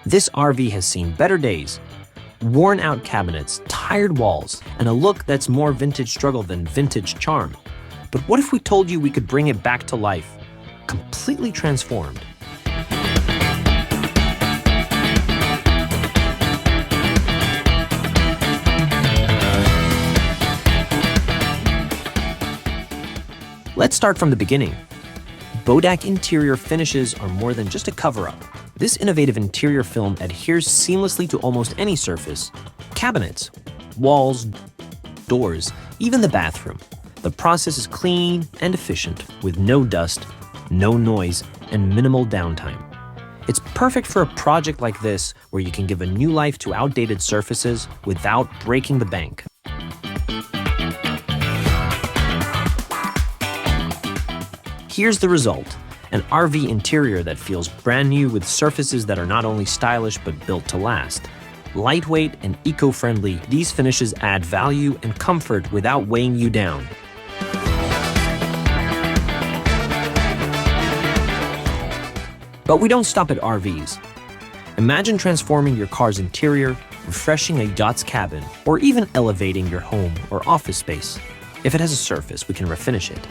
This RV has seen better days, worn out cabinets, tired walls, and a look that's more vintage struggle than vintage charm. But what if we told you we could bring it back to life, completely transformed? Let's start from the beginning. Bodaq interior finishes are more than just a cover-up. This innovative interior film adheres seamlessly to almost any surface: cabinets, walls, doors, even the bathroom. The process is clean and efficient, with no dust, no noise, and minimal downtime. It's perfect for a project like this, where you can give a new life to outdated surfaces without breaking the bank. Here's the result: an RV interior that feels brand new, with surfaces that are not only stylish but built to last. Lightweight and eco-friendly, these finishes add value and comfort without weighing you down. But we don't stop at RVs. Imagine transforming your car's interior, refreshing a yacht's cabin, or even elevating your home or office space. If it has a surface, we can refinish it.